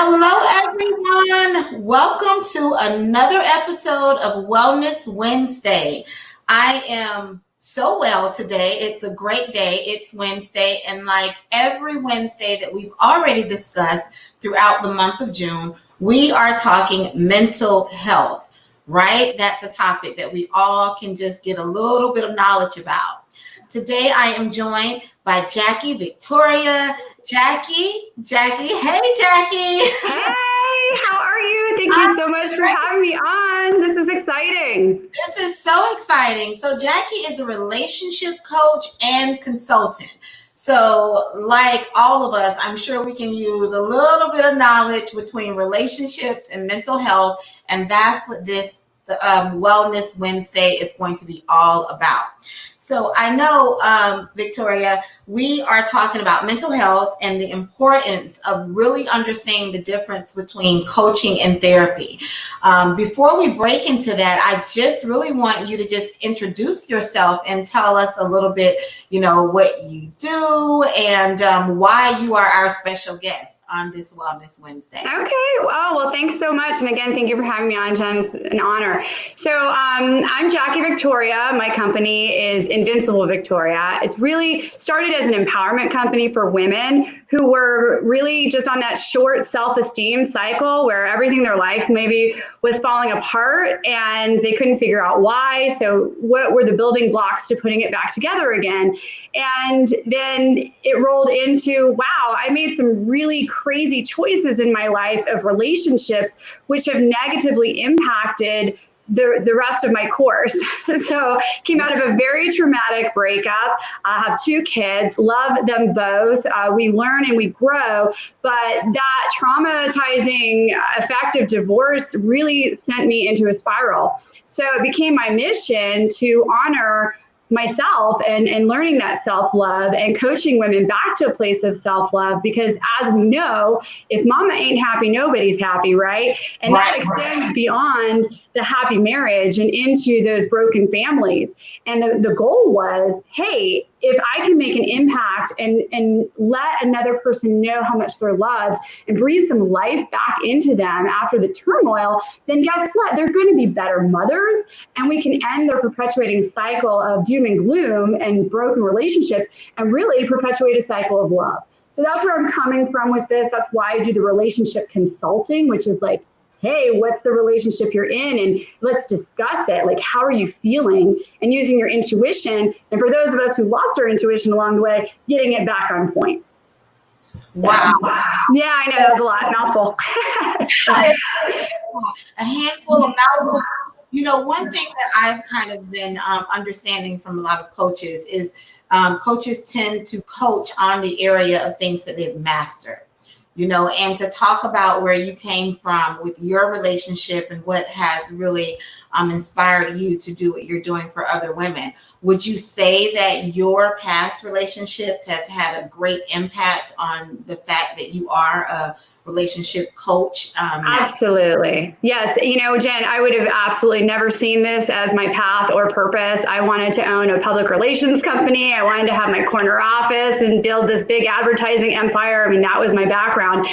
Hello, everyone. Welcome to another episode of Wellness Wednesday. I am so well today. It's a great day. It's Wednesday, and like every Wednesday that we've already discussed throughout the month of June, we are talking mental health, right? That's a topic that we all can just get a little bit of knowledge about. Today, I am joined by Jackie Victoria. Jackie. Hey, Jackie. Hey, how are you? Thank you so much for having me on. This is exciting. This is so exciting. So Jackie is a relationship coach and consultant. So like all of us, I'm sure we can use a little bit of knowledge between relationships and mental health. And that's what this Wellness Wednesday is going to be all about. So I know, Victoria, we are talking about mental health and the importance of really understanding the difference between coaching and therapy. Before we break into that, I just really want you to just introduce yourself and tell us a little bit, what you do and why you are our special guest on this Wellness Wednesday. Okay. Well, thanks so much. And again, thank you for having me on, Jen. It's an honor. So I'm Jackie Victoria. My company is Invincible Victoria. It's really started as an empowerment company for women who were really just on that short self-esteem cycle where everything in their life maybe was falling apart and they couldn't figure out why. So what were the building blocks to putting it back together again? And then it rolled into, wow, I made some really crazy choices in my life of relationships, which have negatively impacted the rest of my course. So came out of a very traumatic breakup. I have two kids, love them both. We learn and we grow, but that traumatizing effect of divorce really sent me into a spiral. So it became my mission to honor myself and learning that self-love and coaching women back to a place of self-love, because as we know, if mama ain't happy, nobody's happy, right? And that extends beyond the happy marriage and into those broken families. And the goal was, hey, if I can make an impact and let another person know how much they're loved and breathe some life back into them after the turmoil, then guess what? They're going to be better mothers, and we can end their perpetuating cycle of doom and gloom and broken relationships and really perpetuate a cycle of love. So that's where I'm coming from with this. That's why I do the relationship consulting, which is like, hey, what's the relationship you're in? And let's discuss it. Like, how are you feeling? And using your intuition. And for those of us who lost our intuition along the way, getting it back on point. Wow. Yeah, I know. That was a lot. Mouthful. A handful of mouthful. One thing that I've kind of been understanding from a lot of coaches is coaches tend to coach on the area of things that they've mastered. And to talk about where you came from with your relationship and what has really inspired you to do what you're doing for other women. Would you say that your past relationships has had a great impact on the fact that you are a relationship coach? Absolutely. Yes. Jen, I would have absolutely never seen this as my path or purpose. I wanted to own a public relations company. I wanted to have my corner office and build this big advertising empire. I mean, that was my background.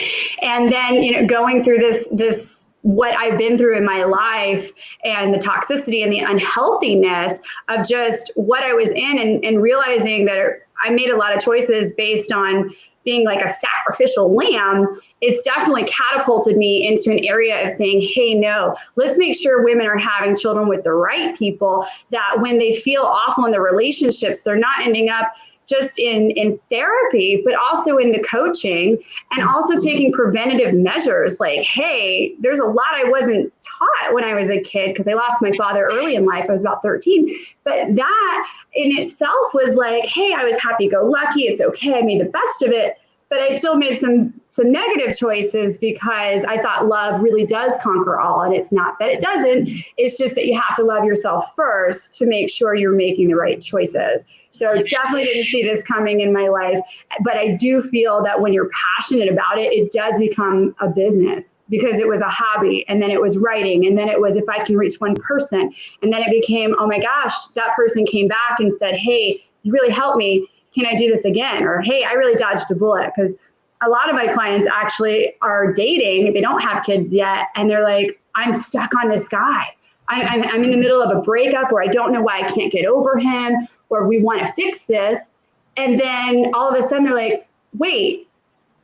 And then, going through this what I've been through in my life and the toxicity and the unhealthiness of just what I was in and realizing that I made a lot of choices based on being like a sacrificial lamb, it's definitely catapulted me into an area of saying, hey, no, let's make sure women are having children with the right people, that when they feel awful in their relationships, they're not ending up just in therapy, but also in the coaching and also taking preventative measures like, hey, there's a lot I wasn't taught when I was a kid because I lost my father early in life. I was about 13. But that in itself was like, hey, I was happy-go-lucky. It's okay. I made the best of it. But I still made some negative choices because I thought love really does conquer all, and it's not that it doesn't. It's just that you have to love yourself first to make sure you're making the right choices. So definitely didn't see this coming in my life, but I do feel that when you're passionate about it, it does become a business, because it was a hobby, and then it was writing, and then it was if I can reach one person, and then it became, oh my gosh, that person came back and said, hey, you really helped me. Can I do this again? Or, hey, I really dodged a bullet, because a lot of my clients actually are dating, they don't have kids yet, and they're like, I'm stuck on this guy. I'm in the middle of a breakup, or I don't know why I can't get over him, or we want to fix this. And then all of a sudden they're like, wait,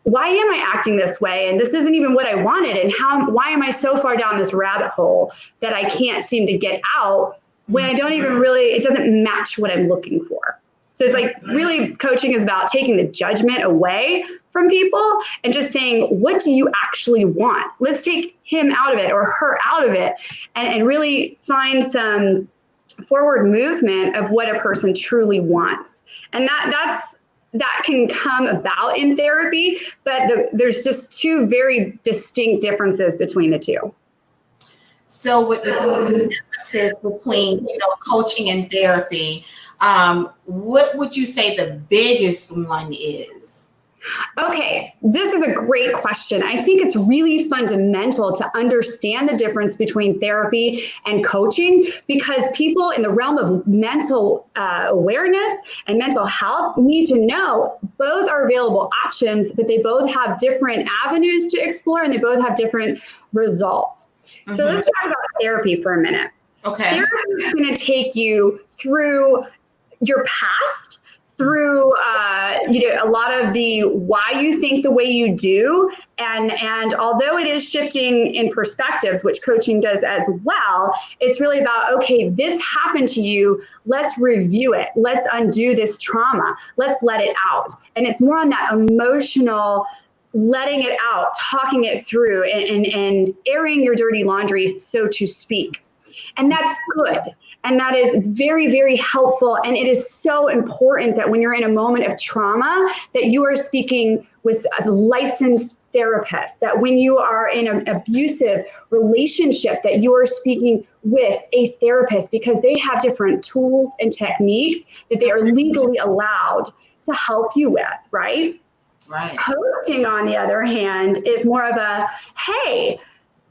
why am I acting this way? And this isn't even what I wanted. And why am I so far down this rabbit hole that I can't seem to get out when I don't even really, it doesn't match what I'm looking for. So it's like really coaching is about taking the judgment away from people and just saying, what do you actually want? Let's take him out of it or her out of it and really find some forward movement of what a person truly wants. And that can come about in therapy, but there's just two very distinct differences between the two. So with the differences between, coaching and therapy, what would you say the biggest one is? Okay, this is a great question. I think it's really fundamental to understand the difference between therapy and coaching, because people in the realm of mental awareness and mental health need to know both are available options, but they both have different avenues to explore and they both have different results. Mm-hmm. So let's talk about therapy for a minute. Okay. Therapy is going to take you through your past, through a lot of the why you think the way you do, and although it is shifting in perspectives, which coaching does as well, it's really about, okay, this happened to you, let's review it, let's undo this trauma, let's let it out. And it's more on that emotional letting it out, talking it through, and airing your dirty laundry, so to speak. And that's good. And that is very, very helpful. And it is so important that when you're in a moment of trauma, that you are speaking with a licensed therapist, that when you are in an abusive relationship, that you are speaking with a therapist, because they have different tools and techniques that they are legally allowed to help you with, right? Right. Coaching, on the other hand, is more of a, hey,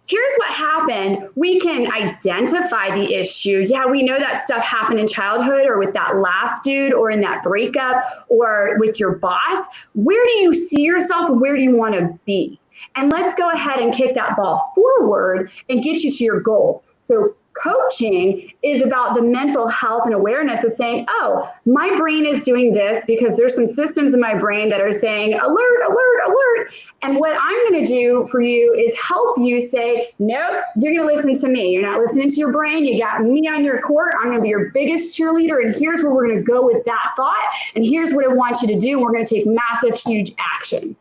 here's what happened. We can identify the issue. Yeah, we know that stuff happened in childhood or with that last dude or in that breakup or with your boss. Where do you see yourself and where do you want to be? And let's go ahead and kick that ball forward and get you to your goals. So coaching is about the mental health and awareness of saying, oh, my brain is doing this because there's some systems in my brain that are saying, alert, alert, alert. And what I'm going to do for you is help you say, nope, you're going to listen to me. You're not listening to your brain. You got me on your court. I'm going to be your biggest cheerleader. And here's where we're going to go with that thought. And here's what I want you to do. And we're going to take massive, huge action.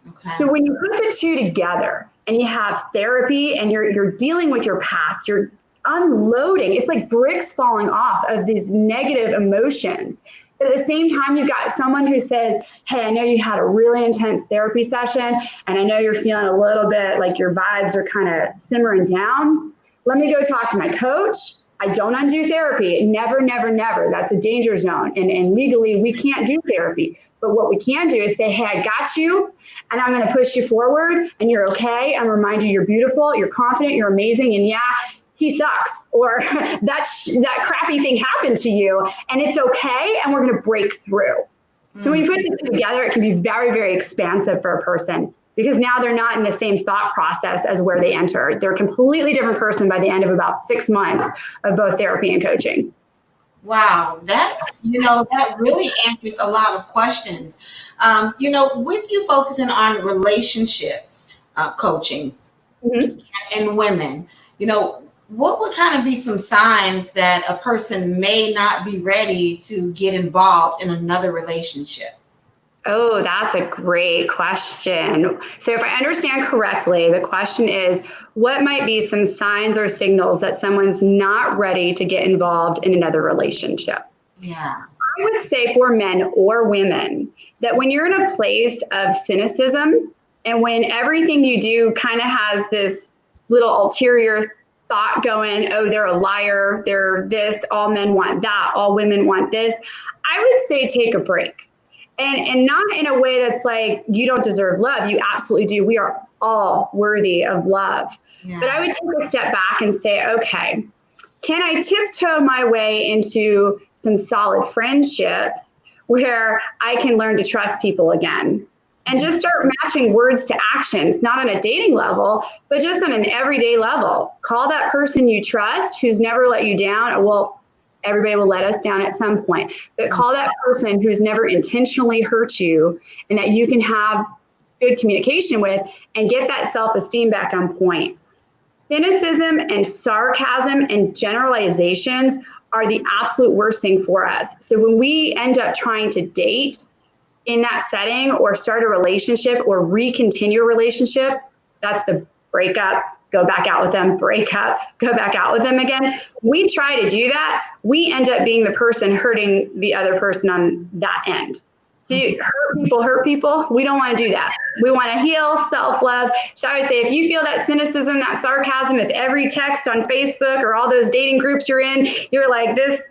Okay. So when you put the two together and you have therapy and you're dealing with your past, you're unloading, it's like bricks falling off of these negative emotions. At the same time, you've got someone who says, hey, I know you had a really intense therapy session, and I know you're feeling a little bit like your vibes are kind of simmering down. Let me go talk to my coach. I don't undo therapy. Never, never, never. That's a danger zone. And legally, we can't do therapy. But what we can do is say, hey, I got you, and I'm going to push you forward, and you're okay. I'm going to remind you you're beautiful, you're confident, you're amazing, and yeah, he sucks, or that crappy thing happened to you, and it's okay, and we're going to break through. So when you put it together, it can be very, very expansive for a person, because now they're not in the same thought process as where they enter. They're a completely different person by the end of about 6 months of both therapy and coaching. Wow, that really answers a lot of questions. With you focusing on relationship coaching and women, what would kind of be some signs that a person may not be ready to get involved in another relationship? Oh, that's a great question. So if I understand correctly, the question is, what might be some signs or signals that someone's not ready to get involved in another relationship? Yeah. I would say for men or women that when you're in a place of cynicism and when everything you do kind of has this little ulterior thought going, oh, they're a liar, they're this, all men want that, all women want this, I would say take a break. And not in a way that's like, you don't deserve love. You absolutely do. We are all worthy of love. Yeah. But I would take a step back and say, okay, can I tiptoe my way into some solid friendships where I can learn to trust people again? and just start matching words to actions, not on a dating level, but just on an everyday level. Call that person you trust who's never let you down. Well, everybody will let us down at some point, but call that person who's never intentionally hurt you and that you can have good communication with and get that self-esteem back on point. Cynicism and sarcasm and generalizations are the absolute worst thing for us. So when we end up trying to date in that setting or start a relationship or recontinue a relationship, that's the breakup, go back out with them, break up, go back out with them again. We try to do that. We end up being the person hurting the other person on that end. See, hurt people. We don't want to do that. We want to heal, self-love. So I would say if you feel that cynicism, that sarcasm, if every text on Facebook or all those dating groups you're in, you're like this,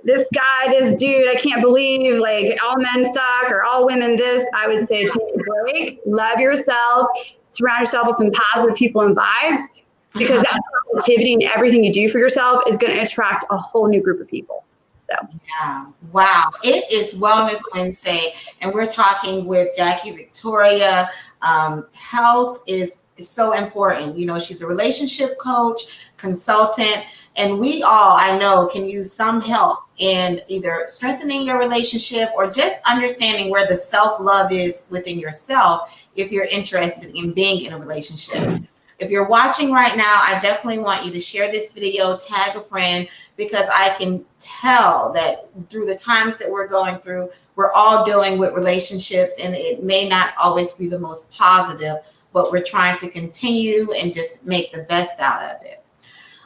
this guy, this dude, I can't believe like all men suck or all women this, I would say take a break, love yourself, surround yourself with some positive people and vibes, because that positivity and everything you do for yourself is going to attract a whole new group of people. So. Yeah. Wow. It is Wellness Wednesday, and we're talking with Jackie Victoria. Health is so important. She's a relationship coach, consultant, and we all, I know, can use some help in either strengthening your relationship or just understanding where the self-love is within yourself if you're interested in being in a relationship. If you're watching right now, I definitely want you to share this video, tag a friend, because I can tell that through the times that we're going through, we're all dealing with relationships, and it may not always be the most positive, but we're trying to continue and just make the best out of it.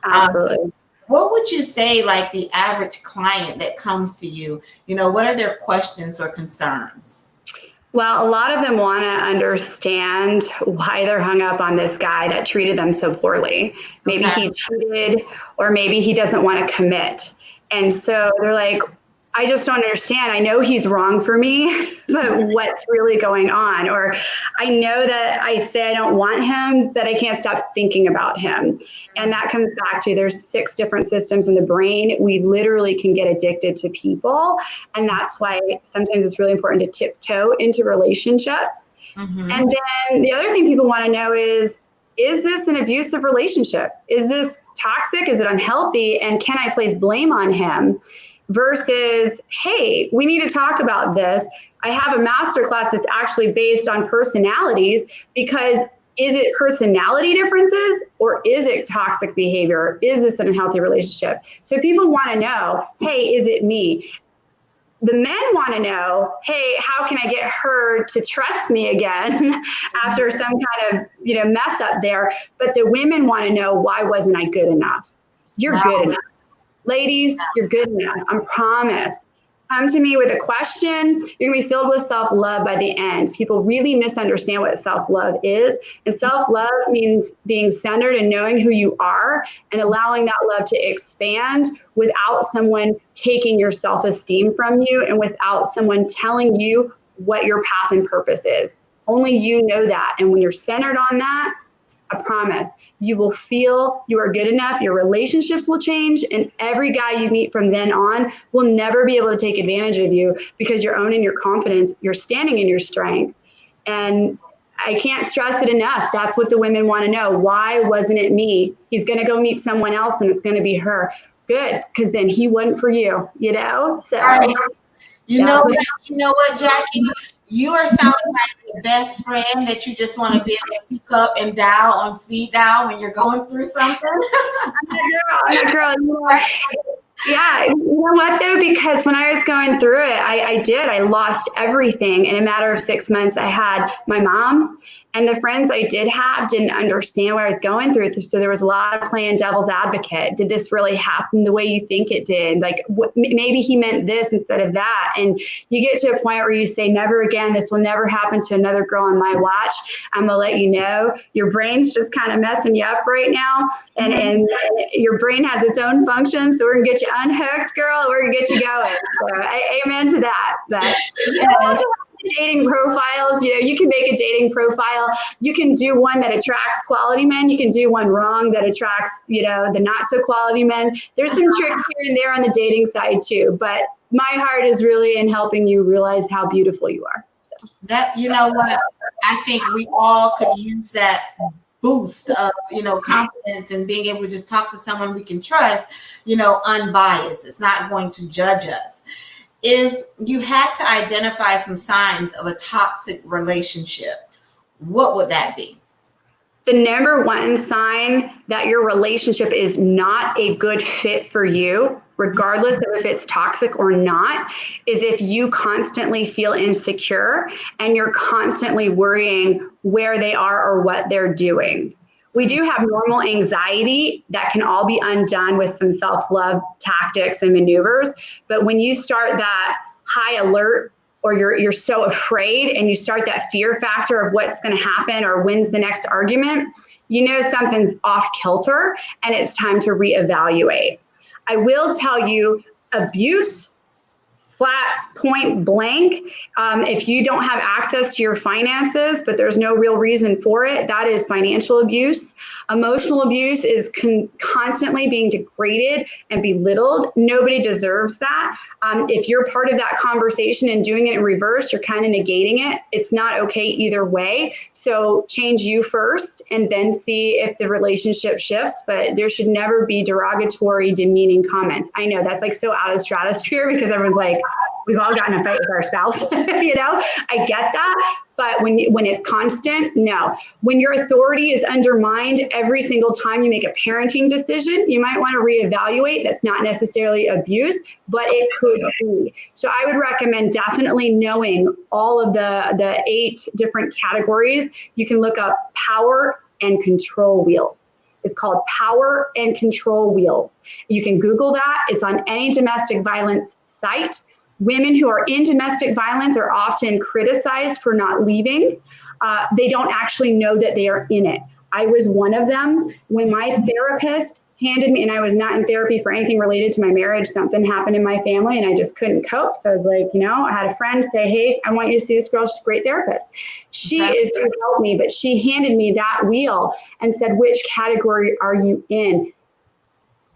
Absolutely. What would you say, like the average client that comes to you, what are their questions or concerns? Well, a lot of them want to understand why they're hung up on this guy that treated them so poorly. Maybe he cheated, or maybe he doesn't want to commit. And so they're like, I just don't understand. I know he's wrong for me, but what's really going on? Or I know that I say I don't want him, but I can't stop thinking about him. And that comes back to there's 6 different systems in the brain. We literally can get addicted to people. And that's why sometimes it's really important to tiptoe into relationships. Mm-hmm. And then the other thing people want to know is this an abusive relationship? Is this toxic? Is it unhealthy? And can I place blame on him? Versus, hey, we need to talk about this. I have a masterclass that's actually based on personalities, because is it personality differences or is it toxic behavior? Is this an unhealthy relationship? So people want to know, hey, is it me? The men want to know, hey, how can I get her to trust me again after some kind of mess up there? But the women want to know, why wasn't I good enough? You're good enough. Ladies, you're good enough. I promise. Come to me with a question. You're going to be filled with self-love by the end. People really misunderstand what self-love is. And self-love means being centered and knowing who you are and allowing that love to expand without someone taking your self-esteem from you and without someone telling you what your path and purpose is. Only you know that. And when you're centered on that, I promise you will feel you are good enough. Your relationships will change, and every guy you meet from then on will never be able to take advantage of you because you're owning your confidence. You're standing in your strength. And I can't stress it enough. That's what the women want to know. Why wasn't it me? He's going to go meet someone else and it's going to be her. Good. Because then he wasn't for you, So, right. You know what, Jackie? You are sounding like the best friend that you just want to be able to pick up and dial on speed dial when you're going through something. I'm a girl. Yeah, you know what though? Because when I was going through it, I lost everything in a matter of 6 months. I had my mom, and the friends I did have didn't understand what I was going through. So there was a lot of playing devil's advocate. Did this really happen the way you think it did? Like maybe he meant this instead of that. And you get to a point where you say, never again, this will never happen to another girl on my watch. I'm going to let you know your brain's just kind of messing you up right now. And your brain has its own function. So we're going to get you unhooked, girl. We're going to get you going. So amen to that. Yes. Dating profiles, you can make a dating profile. You can do one that attracts quality men. You can do one wrong that attracts, the not so quality men. There's some tricks here and there on the dating side too, but my heart is really in helping you realize how beautiful you are. So. That, you know what, I think we all could use that boost of, confidence and being able to just talk to someone we can trust, unbiased. It's not going to judge us. If you had to identify some signs of a toxic relationship, what would that be? The number one sign that your relationship is not a good fit for you, regardless of if it's toxic or not, is if you constantly feel insecure and you're constantly worrying where they are or what they're doing. We do have normal anxiety that can all be undone with some self-love tactics and maneuvers. But when you start that high alert, or you're so afraid and you start that fear factor of what's going to happen or when's the next argument, something's off kilter and it's time to reevaluate. I will tell you, abuse, flat point blank, if you don't have access to your finances, but there's no real reason for it, that is financial abuse. Emotional abuse is constantly being degraded and belittled. Nobody deserves that. If you're part of that conversation and doing it in reverse, you're kind of negating it. It's not okay either way. So change you first and then see if the relationship shifts, but there should never be derogatory, demeaning comments. I know that's like so out of the stratosphere because everyone's like, we've all gotten a fight with our spouse, I get that. But when it's constant, no. When your authority is undermined every single time you make a parenting decision, you might want to reevaluate. That's not necessarily abuse, but it could be. So I would recommend definitely knowing all of the 8 different categories. You can look up power and control wheels. It's called Power and Control Wheels. You can Google that. It's on any domestic violence site. Women who are in domestic violence are often criticized for not leaving. They don't actually know that they are in it. I was one of them. When my therapist handed me, and I was not in therapy for anything related to my marriage, something happened in my family and I just couldn't cope. So I was like, I had a friend say, hey, I want you to see this girl. She's a great therapist. She is to help me, but she handed me that wheel and said, which category are you in?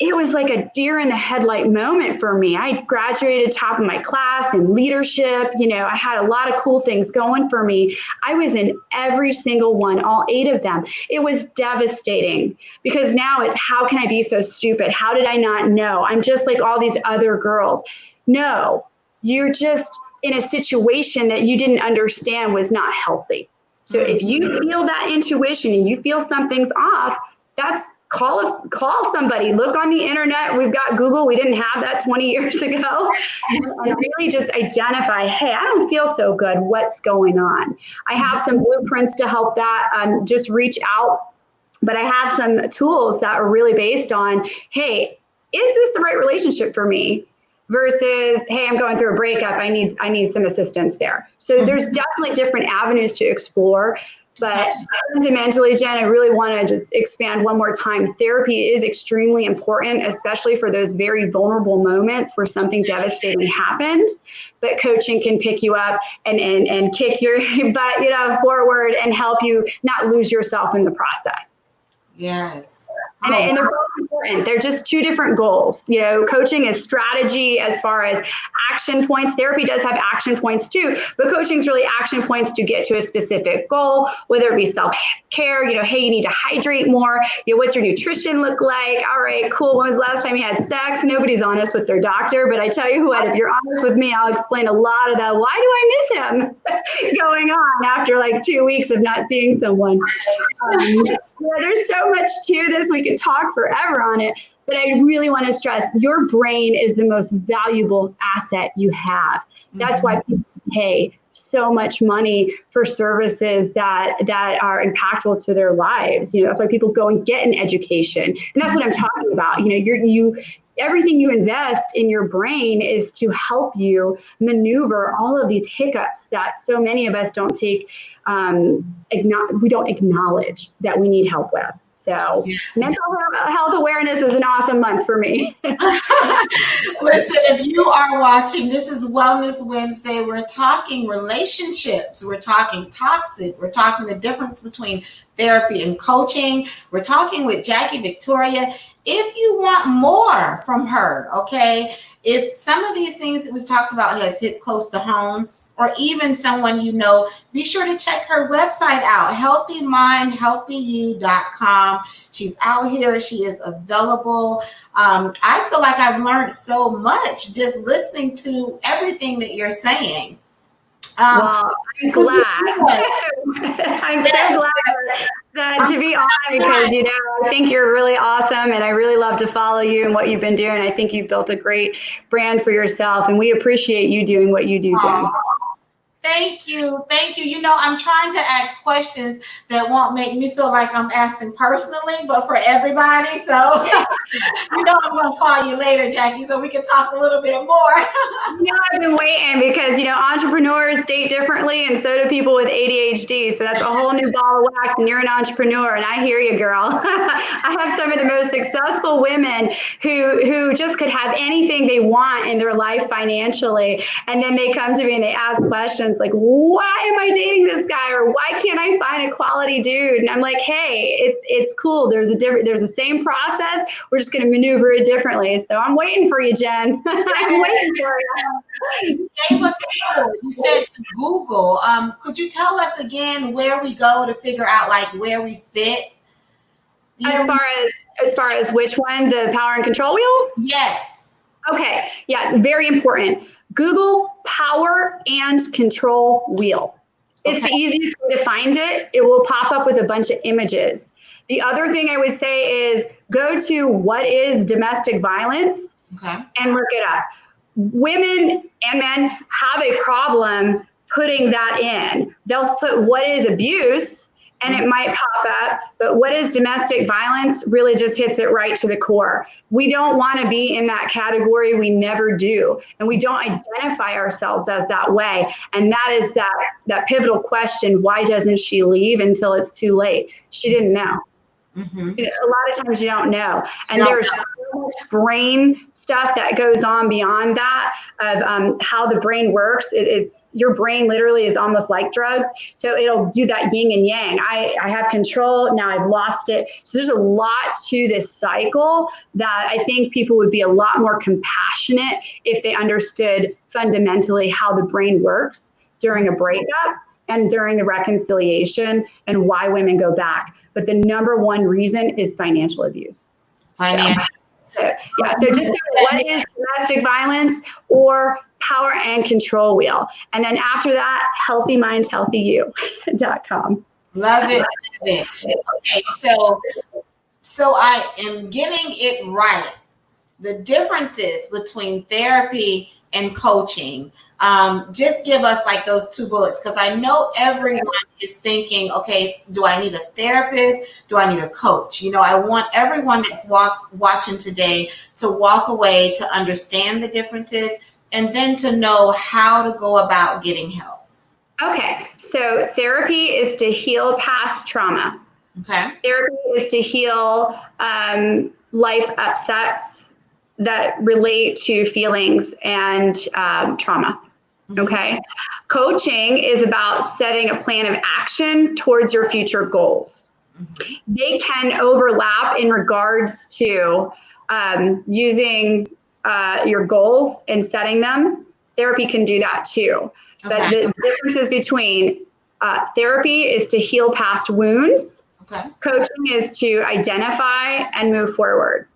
It was like a deer in the headlight moment for me. I graduated top of my class in leadership. I had a lot of cool things going for me. I was in every single one, all 8 of them. It was devastating because now it's, how can I be so stupid? How did I not know? I'm just like all these other girls. No, you're just in a situation that you didn't understand was not healthy. So if you feel that intuition and you feel something's off, that's call somebody, look on the internet. We've got Google. We didn't have that 20 years ago. And really just identify, hey, I don't feel so good. What's going on? I have some blueprints to help that. Just reach out. But I have some tools that are really based on, hey, is this the right relationship for me? Versus, hey, I'm going through a breakup. I need some assistance there. So there's definitely different avenues to explore. But fundamentally, Jen, I really want to just expand one more time. Therapy is extremely important, especially for those very vulnerable moments where something devastating happens. But coaching can pick you up and kick your butt, forward and help you not lose yourself in the process. Yes. And they're both important. They're just 2 different goals. Coaching is strategy as far as action points. Therapy does have action points too, but coaching is really action points to get to a specific goal, whether it be self-care, hey, you need to hydrate more. What's your nutrition look like? All right, cool. When was the last time you had sex? Nobody's honest with their doctor, but I tell you what, if you're honest with me, I'll explain a lot of that. Why do I miss him going on after like 2 weeks of not seeing someone? There's so much to this. We could talk forever on it, but I really want to stress your brain is the most valuable asset you have. That's why people pay so much money for services that are impactful to their lives. That's why people go and get an education. And that's what I'm talking about. Everything you invest in your brain is to help you maneuver all of these hiccups that so many of us don't take, we don't acknowledge that we need help with. So mental health awareness is an awesome month for me. Listen, if you are watching, this is Wellness Wednesday. We're talking relationships. We're talking toxic. We're talking the difference between therapy and coaching. We're talking with Jackie Victoria. If you want more from her, okay, if some of these things that we've talked about has hit close to home, or even someone you know, be sure to check her website out, healthymindhealthyyou.com. She's out here. She is available. I feel like I've learned so much just listening to everything that you're saying. Well, I'm glad. I'm so glad that to be on, because I think you're really awesome, and I really love to follow you and what you've been doing. I think you've built a great brand for yourself, and we appreciate you doing what you do, Jen. Thank you. Thank you. I'm trying to ask questions that won't make me feel like I'm asking personally, but for everybody. So, I'm going to call you later, Jackie, so we can talk a little bit more. I've been waiting because, entrepreneurs date differently, and so do people with ADHD. So that's a whole new ball of wax, and you're an entrepreneur, and I hear you, girl. I have some of the most successful women who just could have anything they want in their life financially. And then they come to me and they ask questions like, why am I dating this guy? Or why can't I find a quality dude? And I'm like, hey, it's cool. There's the same process. We're just going to maneuver it differently. So I'm waiting for you, Jen. I'm waiting for you. You gave us a tool. You said to Google. Could you tell us again where we go to figure out like where we fit? As far as which one, the power and control wheel? Yes. Okay. Yeah, it's very important. Google power and control wheel. It's the easiest way to find it. It will pop up with a bunch of images. The other thing I would say is go to what is domestic violence and look it up. Women and men have a problem putting that in. They'll put what is abuse, and it might pop up, but what is domestic violence really just hits it right to the core. We don't want to be in that category. We never do. And we don't identify ourselves as that way. And that is that pivotal question, why doesn't she leave until it's too late? She didn't know. Mm-hmm. A lot of times you don't know. And there's so much brain stuff that goes on beyond that of how the brain works. It's your brain literally is almost like drugs. So it'll do that yin and yang. I have control. Now I've lost it. So there's a lot to this cycle that I think people would be a lot more compassionate if they understood fundamentally how the brain works during a breakup and during the reconciliation and why women go back. But the number one reason is financial abuse. So just what is domestic violence or power and control wheel. And then after that, healthymindhealthyyou.com. Love it. Okay, so I am getting it right. The differences between therapy and coaching. Just give us like those two bullets, because I know everyone is thinking, okay, do I need a therapist? Do I need a coach? I want everyone that's watching today to walk away to understand the differences and then to know how to go about getting help. Okay, so therapy is to heal past trauma. Okay. Therapy is to heal life upsets that relate to feelings and trauma. Okay. Coaching is about setting a plan of action towards your future goals. They can overlap in regards to using your goals and setting them. Therapy can do that too. But the differences between therapy is to heal past wounds. Okay. Coaching is to identify and move forward.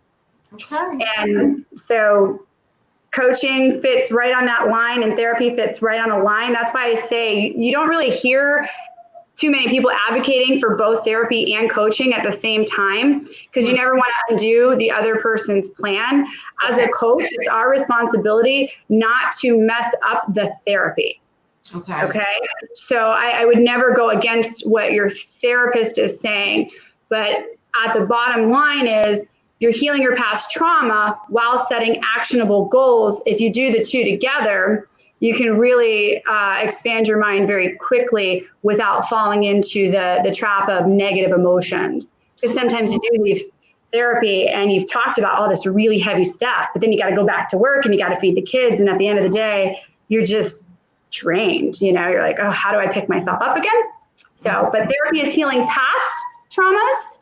Okay. And so coaching fits right on that line and therapy fits right on a line. That's why I say you don't really hear too many people advocating for both therapy and coaching at the same time, because you never want to undo the other person's plan. As a coach, it's our responsibility not to mess up the therapy. Okay. So I would never go against what your therapist is saying, but at the bottom line is you're healing your past trauma while setting actionable goals. If you do the two together, you can really expand your mind very quickly without falling into the trap of negative emotions. Because sometimes you do leave therapy and you've talked about all this really heavy stuff, but then you got to go back to work and you got to feed the kids. And at the end of the day, you're just drained. You're like, oh, how do I pick myself up again? So, but therapy is healing past traumas.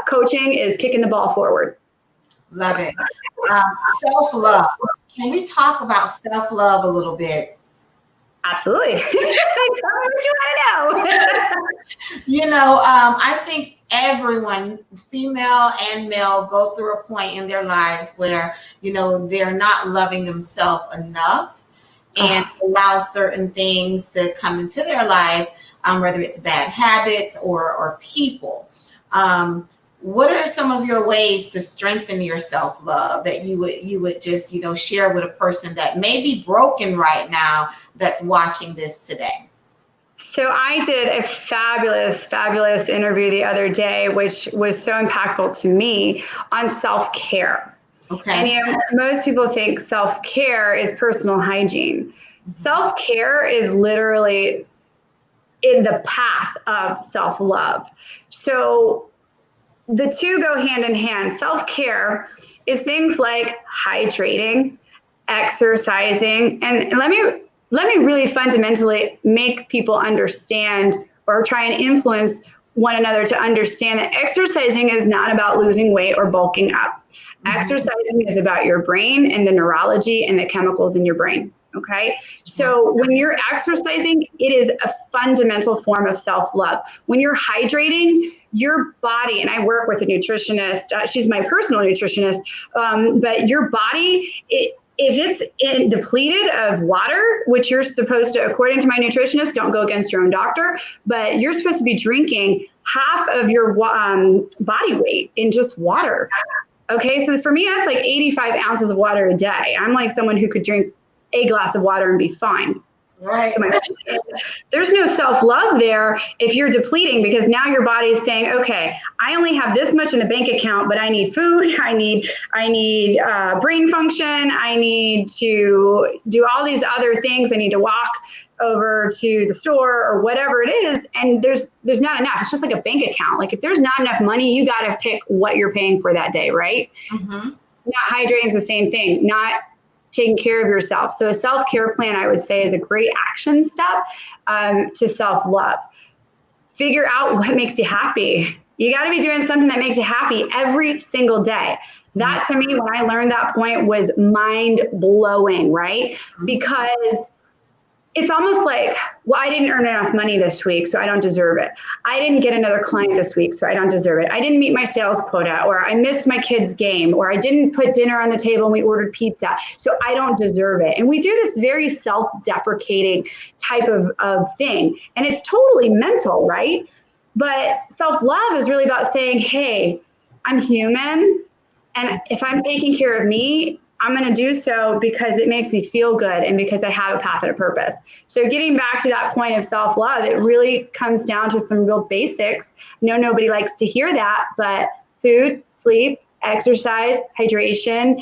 Coaching is kicking the ball forward. Love it. Self-love. Can we talk about self-love a little bit? Absolutely. Tell me what you want to know. I think everyone, female and male, go through a point in their lives where, they're not loving themselves enough and allow certain things to come into their life, whether it's bad habits or people. What are some of your ways to strengthen your self-love that you would just, share with a person that may be broken right now that's watching this today? So I did a fabulous, fabulous interview the other day, which was so impactful to me, on self-care. And Okay. most people think self-care is personal hygiene. Self-care is literally in the path of self-love. So the two go hand in hand. Self-care is things like hydrating, exercising, and let me really fundamentally make people understand, or try and influence one another to understand, that exercising is not about losing weight or bulking up. Mm-hmm. Exercising is about your brain and the neurology and the chemicals in your brain. Okay. So when you're exercising, it is a fundamental form of self-love. When you're hydrating, your body, and I work with a nutritionist, she's my personal nutritionist, but your body, if it's depleted of water, which you're supposed to, according to my nutritionist, don't go against your own doctor, but you're supposed to be drinking half of your body weight in just water. Okay, so for me, that's like 85 ounces of water a day. I'm like someone who could drink a glass of water and be fine. Right. So there's no self-love there if you're depleting, because now your body is saying, okay, I only have this much in the bank account, but I need food, I need brain function, I need to do all these other things, I need to walk over to the store or whatever it is, and there's not enough. It's just like a bank account. Like if there's not enough money, you got to pick what you're paying for that day, right? Mm-hmm. Not hydrating is the same thing. Not taking care of yourself. So a self-care plan, I would say, is a great action step to self-love. Figure out what makes you happy. You got to be doing something that makes you happy every single day. That, to me, when I learned that point, was mind blowing, right? Because it's almost like, well, I didn't earn enough money this week, so I don't deserve it. I didn't get another client this week, so I don't deserve it. I didn't meet my sales quota, or I missed my kid's game, or I didn't put dinner on the table and we ordered pizza, so I don't deserve it. And we do this very self-deprecating type of thing. And it's totally mental, right? But self-love is really about saying, hey, I'm human. And if I'm taking care of me, I'm going to do so because it makes me feel good and because I have a path and a purpose. So getting back to that point of self-love, it really comes down to some real basics. No, nobody likes to hear that, but food, sleep, exercise, hydration,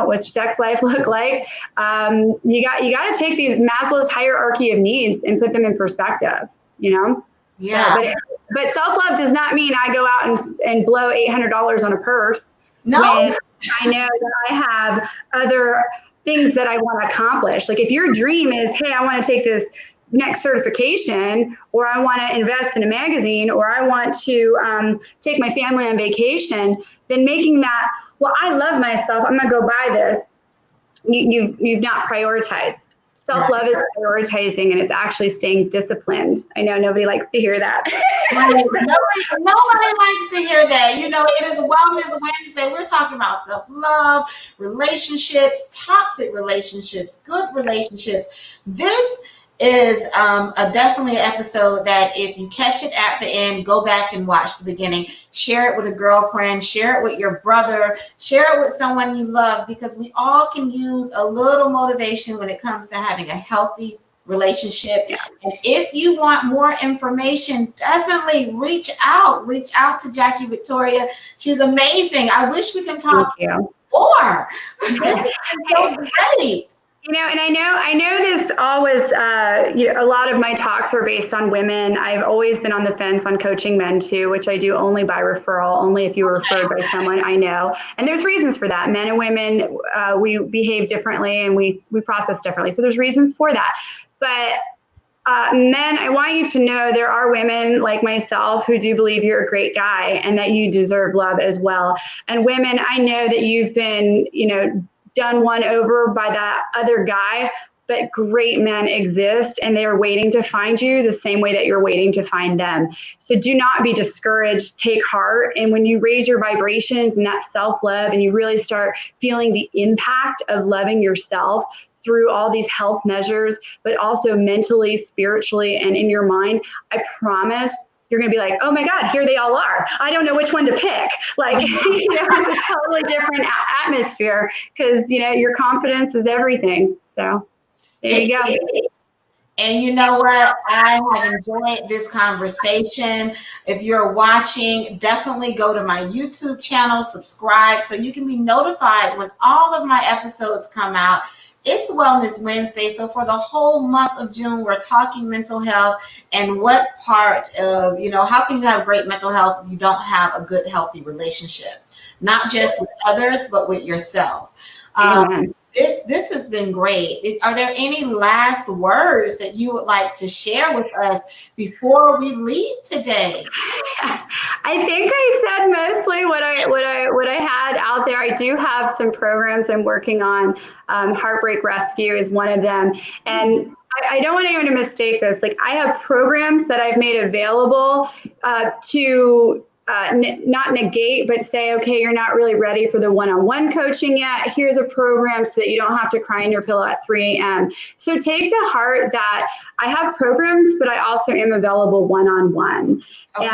what's sex life look like? You got to take these Maslow's hierarchy of needs and put them in perspective, Yeah. So, but self-love does not mean I go out and blow $800 on a purse. No. When I know that I have other things that I want to accomplish. Like if your dream is, hey, I want to take this next certification, or I want to invest in a magazine, or I want to take my family on vacation, then making that, well, I love myself, I'm going to go buy this. You've not prioritized. Self-love is prioritizing, and it's actually staying disciplined. I know nobody likes to hear that. Nobody likes to hear that. It is Wellness Wednesday. We're talking about self-love, relationships, toxic relationships, good relationships. This is definitely an episode that if you catch it at the end, go back and watch the beginning. Share it with a girlfriend, share it with your brother, share it with someone you love, because we all can use a little motivation when it comes to having a healthy relationship. Yeah. And if you want more information, definitely reach out to Jackie Victoria. She's amazing. I wish we can talk more. This is so great. And I know this always, a lot of my talks are based on women. I've always been on the fence on coaching men too, which I do only by referral, only if you were referred by someone I know. And there's reasons for that. Men and women, we behave differently and we process differently. So there's reasons for that. But men, I want you to know there are women like myself who do believe you're a great guy and that you deserve love as well. And women, I know that you've been, done one over by that other guy but great men exist, and they are waiting to find you the same way that you're waiting to find them. So do not be discouraged. Take heart. And when you raise your vibrations and that self-love, and you really start feeling the impact of loving yourself through all these health measures, but also mentally, spiritually, and in your mind, I promise you're going to be like, oh my God, here they all are. I don't know which one to pick. Like, it's a totally different atmosphere because, your confidence is everything. So there you go. And you know what? I have enjoyed this conversation. If you're watching, definitely go to my YouTube channel, subscribe so you can be notified when all of my episodes come out. It's Wellness Wednesday. So for the whole month of June, we're talking mental health and what part of, how can you have great mental health if you don't have a good, healthy relationship? Not just with others, but with yourself. This has been great. Are there any last words that you would like to share with us before we leave today? I think I said mostly what I had out there. I do have some programs I'm working on. Heartbreak Rescue is one of them, and I don't want anyone to mistake this. Like, I have programs that I've made available to not negate, but say, okay, you're not really ready for the one-on-one coaching yet. Here's a program so that you don't have to cry in your pillow at 3 a.m. So take to heart that I have programs, but I also am available one-on-one. Okay.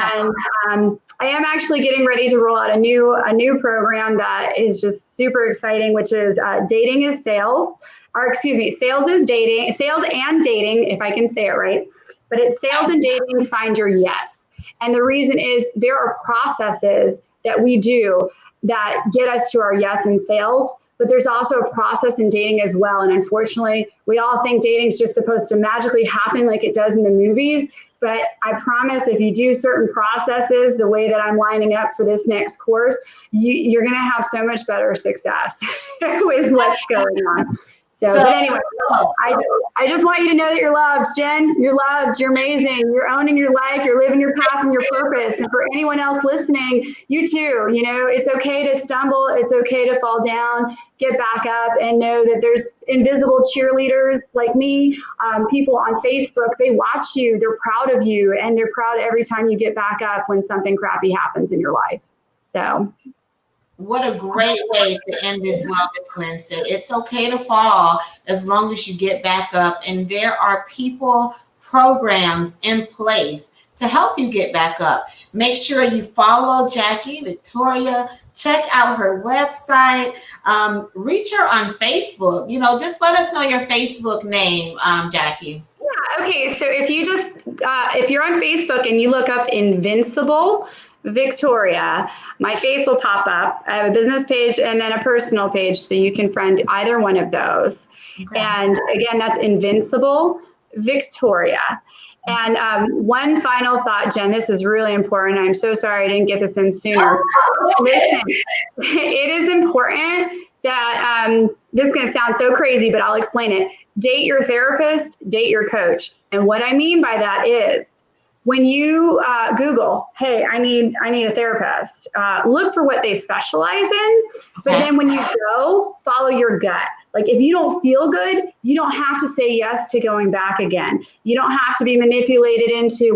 And I am actually getting ready to roll out a new program that is just super exciting, which is Dating is Sales, Sales is Dating, Sales and Dating, if I can say it right. But it's Sales and Dating, Find Your Yes. And the reason is there are processes that we do that get us to our yes in sales, but there's also a process in dating as well. And unfortunately, we all think dating is just supposed to magically happen like it does in the movies. But I promise if you do certain processes the way that I'm lining up for this next course, you're going to have so much better success with what's going on. So but anyway, I just want you to know that you're loved, Jen. You're loved. You're amazing. You're owning your life. You're living your path and your purpose. And for anyone else listening, you too. It's okay to stumble. It's okay to fall down. Get back up and know that there's invisible cheerleaders like me. People on Facebook, they watch you. They're proud of you, and they're proud every time you get back up when something crappy happens in your life. So. What a great way to end this Wellness Wednesday. It's okay to fall as long as you get back up. And there are people, programs in place to help you get back up. Make sure you follow Jackie Victoria. Check out her website. Reach her on Facebook. Just let us know your Facebook name, Jackie. Yeah. Okay. So if you're on Facebook and you look up Invincible Victoria, my face will pop up. I have a business page and then a personal page, so you can friend either one of those. Okay. And again, that's Invincible Victoria. And one final thought, Jen, this is really important. I'm so sorry I didn't get this in sooner. Listen, it is important that this is going to sound so crazy, but I'll explain it. Date your therapist, date your coach. And what I mean by that is, when you Google, hey, I need a therapist, look for what they specialize in. But then when you go, follow your gut. Like, if you don't feel good, you don't have to say yes to going back again. You don't have to be manipulated into,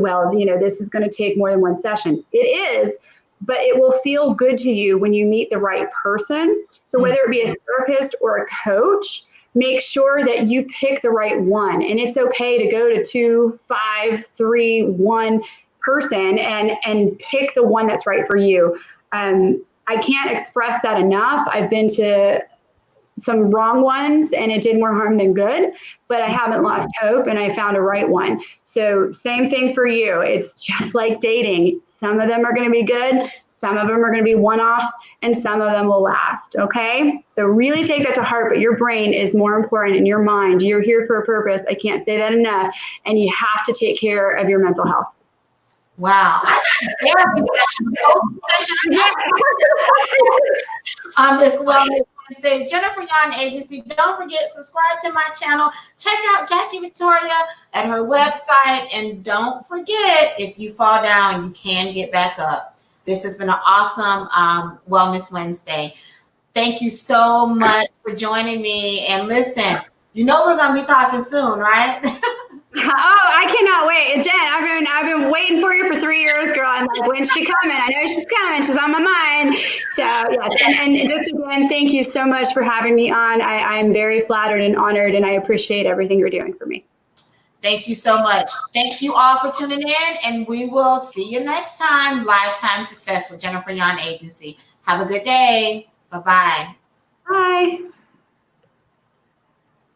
this is going to take more than one session. It is, but it will feel good to you when you meet the right person. So whether it be a therapist or a coach, make sure that you pick the right one. And it's okay to go to 2, 5, 3, 1 person and pick the one that's right for you. I can't express that enough. I've been to some wrong ones and it did more harm than good, but I haven't lost hope and I found a right one. So same thing for you. It's just like dating. Some of them are going to be good. Some of them are going to be one-offs, and some of them will last, okay? So really take that to heart, but your brain is more important in your mind. You're here for a purpose. I can't say that enough, and you have to take care of your mental health. Wow. On this Wellness Wednesday, Jennifer Yon Agency. Don't forget, subscribe to my channel. Check out Jackie Victoria at her website, and don't forget, if you fall down, you can get back up. This has been an awesome Wellness Wednesday. Thank you so much for joining me. And listen, You know we're gonna be talking soon, right? Oh, I cannot wait. Jen, I've been waiting for you for 3 years, girl. I'm like, when's she coming? I know she's coming. She's on my mind. So yes, and just again, thank you so much for having me on. I'm very flattered and honored, and I appreciate everything you're doing for me. Thank you so much. Thank you all for tuning in, and we will see you next time. Lifetime Success with Jennifer Yon Agency. Have a good day. Bye-bye. Bye.